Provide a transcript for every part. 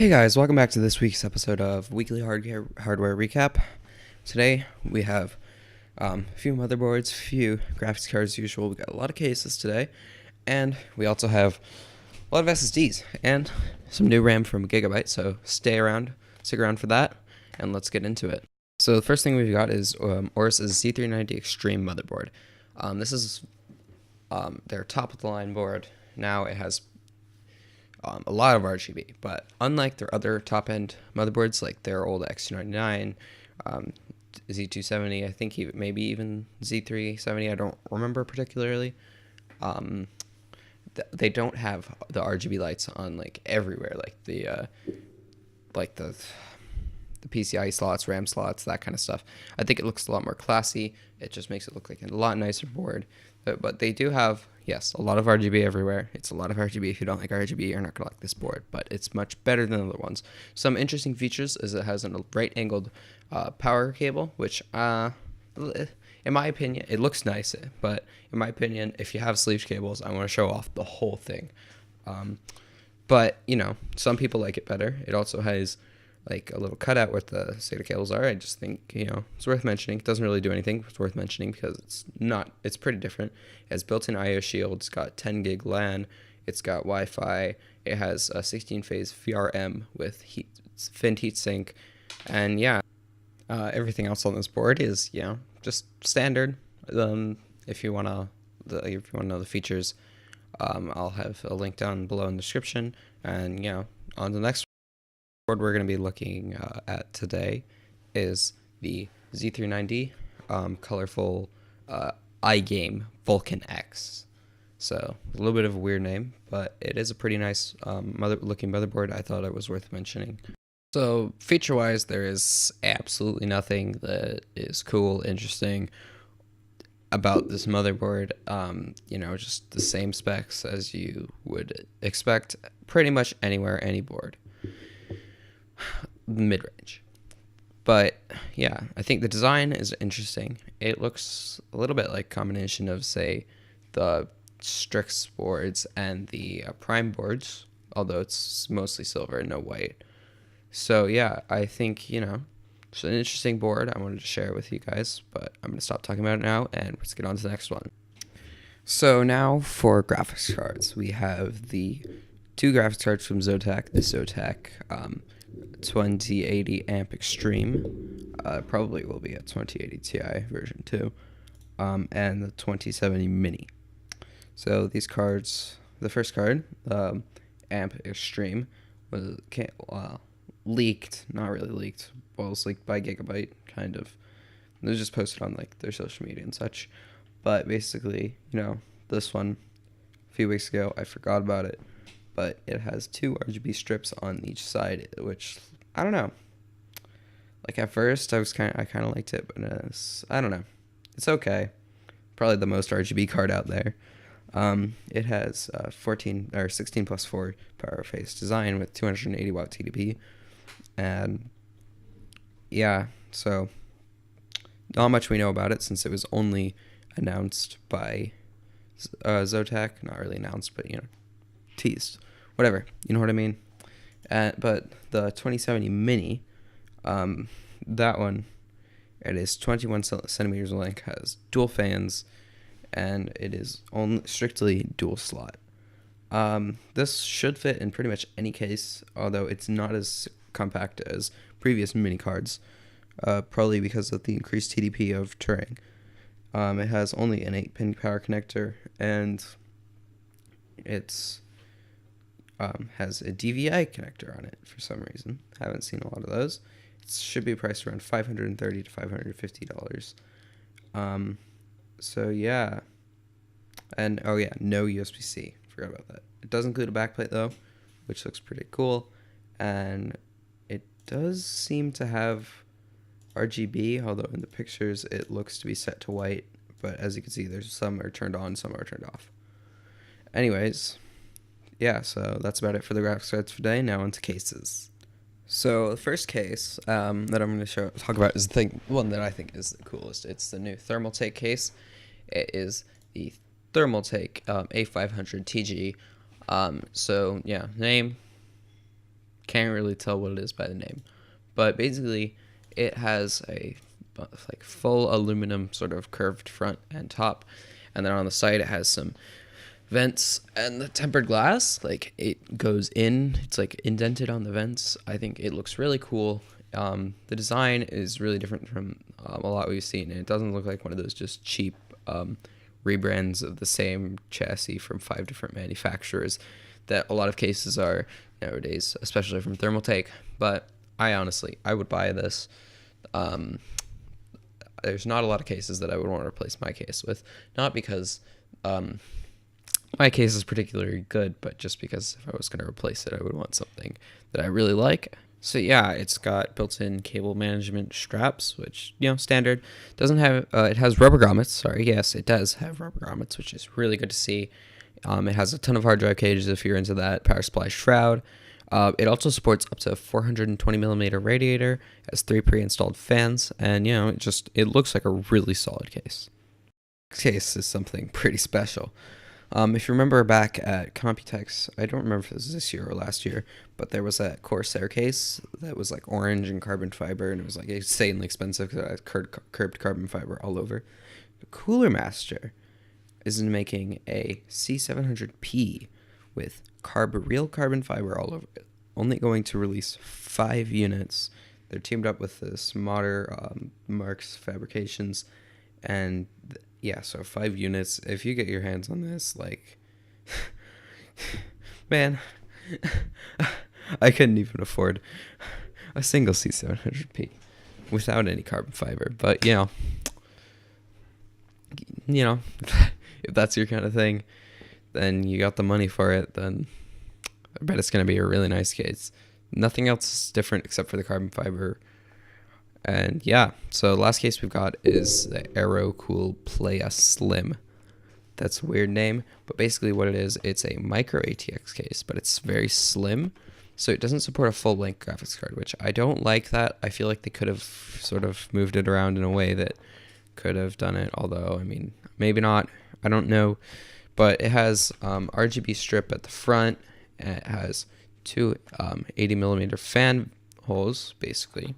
Hey guys, welcome back to this week's episode of Weekly Hardware Recap. Today we have a few motherboards, a few graphics cards as usual. We got a lot of cases today, and we also have a lot of SSDs and some new RAM from Gigabyte. So stick around for that, and let's get into it. So the first thing we've got is Aours Z390 Extreme Motherboard. This is their top of the line board. Now it has a lot of RGB, but unlike their other top-end motherboards, like their old X299, Z270, I think maybe even Z370, I don't remember particularly, they don't have the RGB lights on like everywhere, like the PCIe slots, RAM slots, that kind of stuff. I think it looks a lot more classy. It just makes it look like a lot nicer board. But they do have, yes, a lot of RGB everywhere. It's a lot of RGB. If you don't like RGB, you're not going to like this board, but it's much better than other ones. Some interesting features is it has a right-angled power cable, which, in my opinion, it looks nice, but in my opinion, if you have sleeve cables, I want to show off the whole thing. But, you know, some people like it better. It also has like a little cutout where the SATA cables are. I just think, you know, it's worth mentioning. It doesn't really do anything, but it's worth mentioning because it's pretty different. It has built-in IO shield. It's got 10 gig LAN. It's got Wi-Fi. It has a 16-phase VRM with fin heatsink. And yeah, everything else on this board is, you know, just standard. If you want to know the features, I'll have a link down below in the description. And, you know, on the next board we're going to be looking at today is the Z390 colorful iGame Vulcan X. So a little bit of a weird name, but it is a pretty nice looking motherboard. I thought it was worth mentioning. So feature-wise, there is absolutely nothing that is cool, interesting about this motherboard. You know, just the same specs as you would expect pretty much anywhere, any board. Mid-range. But yeah, I think the design is interesting. It looks a little bit like a combination of, say, the Strix boards and the Prime boards, although it's mostly silver and no white. So yeah, I think, you know, it's an interesting board. I wanted to share it with you guys, but I'm going to stop talking about it now and let's get on to the next one. So now for graphics cards. We have the two graphics cards from Zotac, the Zotac 2080 Amp Extreme, probably will be a 2080 Ti version 2, and the 2070 Mini. So these cards, the first card, Amp Extreme, was leaked, not really leaked, well, it was leaked by Gigabyte, kind of. It was just posted on like their social media and such. But basically, you know, this one, a few weeks ago, I forgot about it. But it has two RGB strips on each side, which I don't know. Like at first, I kind of liked it, but I don't know. It's okay. Probably the most RGB card out there. It has 16 plus 4 power phase design with 280 watt TDP, and yeah, so not much we know about it since it was only announced by Zotac. Not really announced, but you know, teased, whatever, you know what I mean. But the 2070 Mini, that one, it is 21 centimeters in length, has dual fans, and it is only strictly dual slot. This should fit in pretty much any case, although it's not as compact as previous mini cards, probably because of the increased TDP of Turing. It has only an 8-pin power connector, and it's has a DVI connector on it for some reason. Haven't seen a lot of those. It should be priced around $530 to $550. So yeah, and oh yeah, no USB-C. Forgot about that. It does include a backplate though, which looks pretty cool, and it does seem to have RGB, although in the pictures it looks to be set to white. But as you can see, there's some are turned on, some are turned off. Anyways, yeah, so that's about it for the graphics cards for today. Now into cases. So the first case that I'm going to talk about is the one that I think is the coolest. It's the new Thermaltake case. It is the Thermaltake A500 TG. So yeah, name, can't really tell what it is by the name. But basically, it has a like full aluminum sort of curved front and top, and then on the side it has some vents, and the tempered glass, like, it goes in, it's like indented on the vents. I think it looks really cool. The design is really different from a lot we've seen, and it doesn't look like one of those just cheap rebrands of the same chassis from 5 different manufacturers that a lot of cases are nowadays, especially from Thermaltake. But I would buy this. There's not a lot of cases that I would want to replace my case with, not because my case is particularly good, but just because if I was going to replace it, I would want something that I really like. So yeah, it's got built-in cable management straps, which, standard. Doesn't have, it has rubber grommets. Sorry, yes, it does have rubber grommets, which is really good to see. It has a ton of hard drive cages if you're into that. Power supply shroud. It also supports up to a 420 millimeter radiator, has 3 pre-installed fans, and it looks like a really solid case. This case is something pretty special. If you remember back at Computex, I don't remember if it was this year or last year, but there was that Corsair case that was like orange and carbon fiber, and it was like insanely expensive because it had curved carbon fiber all over. The Cooler Master is making a C700p with real carbon fiber all over it. Only going to release 5 units. They're teamed up with this modder Marks Fabrications, and so 5 units. If you get your hands on this, like, man, I couldn't even afford a single C700p without any carbon fiber. But if that's your kind of thing, then you got the money for it, then I bet it's going to be a really nice case. Nothing else is different except for the carbon fiber. And so the last case we've got is the AeroCool Playa Slim. That's a weird name, but basically what it is, it's a micro ATX case, but it's very slim, so it doesn't support a full-length graphics card, which I don't like that. I feel like they could have sort of moved it around in a way that could have done it, although, I mean, maybe not. I don't know. But it has RGB strip at the front, and it has 2 80 millimeter fan holes, basically.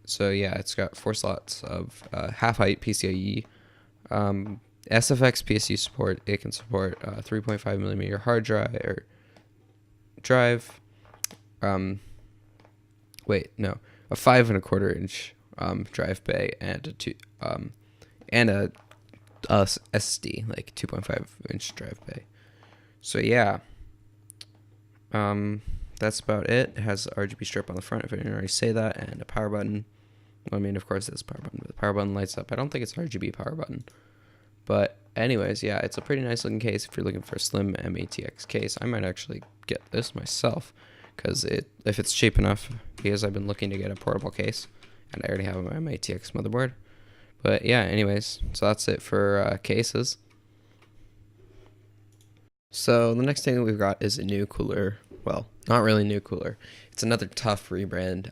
So it's got 4 slots of half-height PCIe, SFX PSU support. It can support 3.5 millimeter hard drive a 5.25 inch drive bay, and a SSD, like 2.5 inch drive bay. So that's about it. It has RGB strip on the front, if I didn't already say that, and a power button. Well, I mean, of course, there's a power button, but the power button lights up. I don't think it's an RGB power button. But anyways, it's a pretty nice looking case if you're looking for a slim MATX case. I might actually get this myself, because if it's cheap enough, because I've been looking to get a portable case, and I already have my MATX motherboard. But anyways, so that's it for cases. So the next thing that we've got is a new cooler. Well, not really new cooler. It's another tough rebrand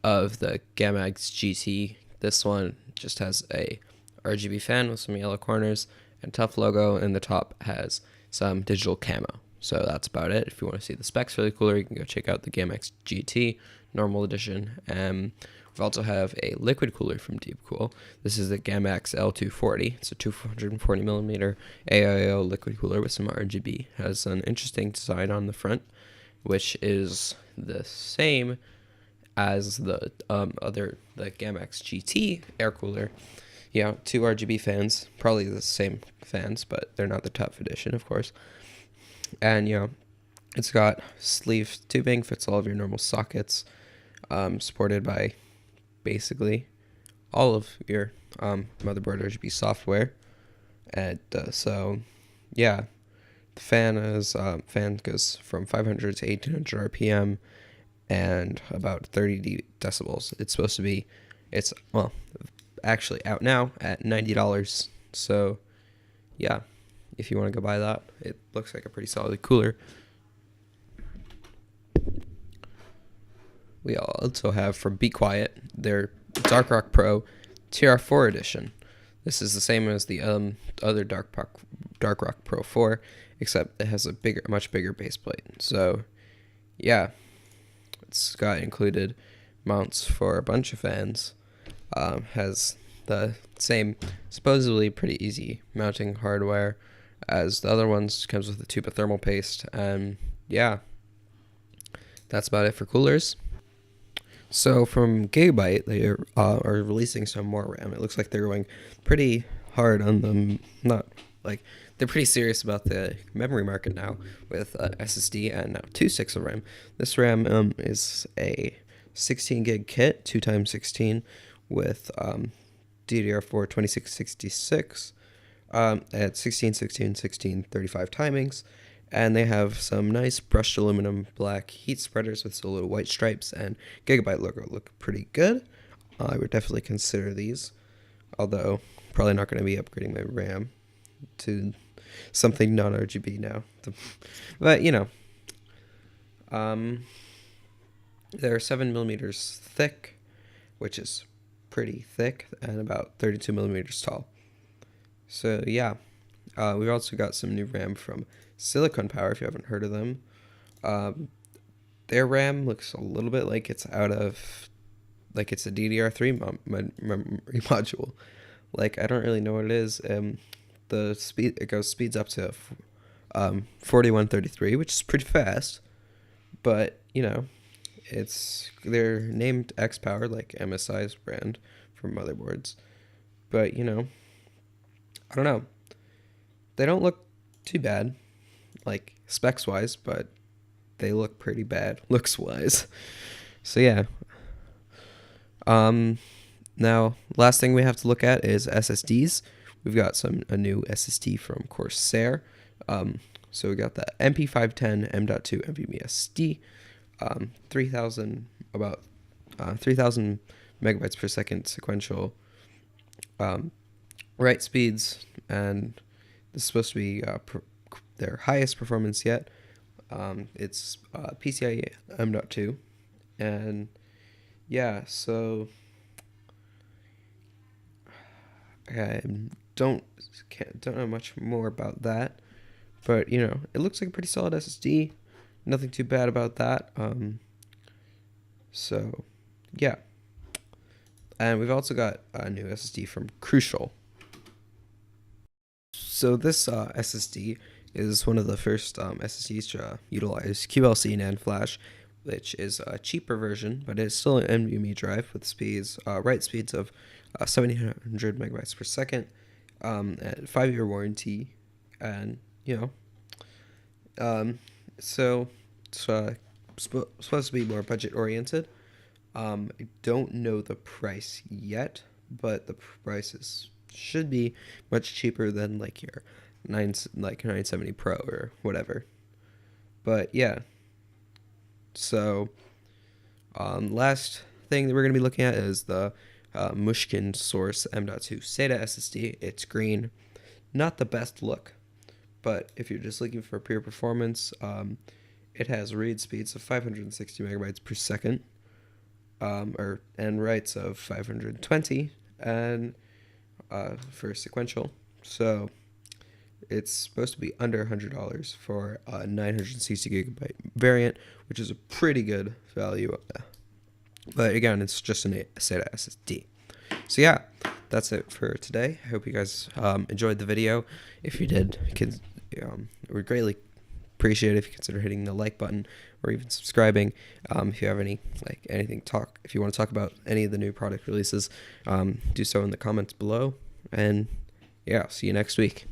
of the Aours GT. This one just has a RGB fan with some yellow corners and tough logo, and the top has some digital camo. So that's about it. If you want to see the specs for the cooler, you can go check out the Aours GT normal edition. We also have a liquid cooler from Deepcool. This is the Aours L240. It's a 240 millimeter AIO liquid cooler with some RGB. It has an interesting design on the front, which is the same as the Aours GT air cooler. 2 RGB fans, probably the same fans, but they're not the tough edition, of course. And it's got sleeve tubing, fits all of your normal sockets, supported by basically all of your motherboard RGB software. And the fan goes from 500 to 1800 RPM and about 30 decibels. It's supposed to be, actually out now at $90. So if you want to go buy that, it looks like a pretty solid cooler. We also have from Be Quiet their Dark Rock Pro TR4 edition. This is the same as the other Dark Rock Pro 4, except it has a much bigger base plate. So it's got included mounts for a bunch of fans. Has the same supposedly pretty easy mounting hardware as the other ones. Comes with a tube of thermal paste, and yeah, that's about it for coolers. So from Gigabyte, they are releasing some more RAM. It looks like they're going pretty hard on them. Not like they're pretty serious about the memory market now with SSD and now 2 sticks of RAM. This RAM is a 16 gig kit, 2x16 with DDR4 2666 at 16, 16, 16, 35 timings. And they have some nice brushed aluminum black heat spreaders with little white stripes, and Gigabyte logo look pretty good. I would definitely consider these, although probably not going to be upgrading my RAM to something non-RGB now. But, you know, they're 7 millimeters thick, which is pretty thick, and about 32 millimeters tall. So, yeah. We've also got some new RAM from Silicon Power, if you haven't heard of them. Their RAM looks a little bit like it's out of, like it's a DDR3 memory module. Like, I don't really know what it is. The speed, speeds up to 4133, which is pretty fast. But, you know, they're named X Power, like MSI's brand for motherboards. But, you know, I don't know. They don't look too bad, like specs wise, but they look pretty bad looks wise. So yeah. Now last thing we have to look at is SSDs. We've got a new SSD from Corsair. So we got the MP510 M.2 NVMe SD, 3000 megabytes per second sequential write speeds, and this is supposed to be their highest performance yet. It's PCIe M.2, and yeah, so I don't know much more about that, but you know, it looks like a pretty solid SSD. Nothing too bad about that. So yeah, and we've also got a new SSD from Crucial. So this SSD is one of the first SSDs to utilize QLC NAND flash, which is a cheaper version, but it's still an NVMe drive with speeds, write speeds of 700 megabytes per second, and 5-year warranty, and you know, so it's supposed to be more budget oriented. I don't know the price yet, but the prices should be much cheaper than like your 970 Pro or whatever. But yeah, so last thing that we're going to be looking at is the Mushkin Source M.2 SATA SSD. It's green, not the best look, but if you're just looking for pure performance, it has read speeds of 560 megabytes per second, and writes of 520, and for sequential. So it's supposed to be under $100 for a 960 gigabyte variant, which is a pretty good value. But again, it's just a SATA SSD. So yeah, that's it for today. I hope you guys enjoyed the video. If you did, we'd greatly appreciate it if you consider hitting the like button or even subscribing. If you have if you want to talk about any of the new product releases, do so in the comments below. And yeah, see you next week.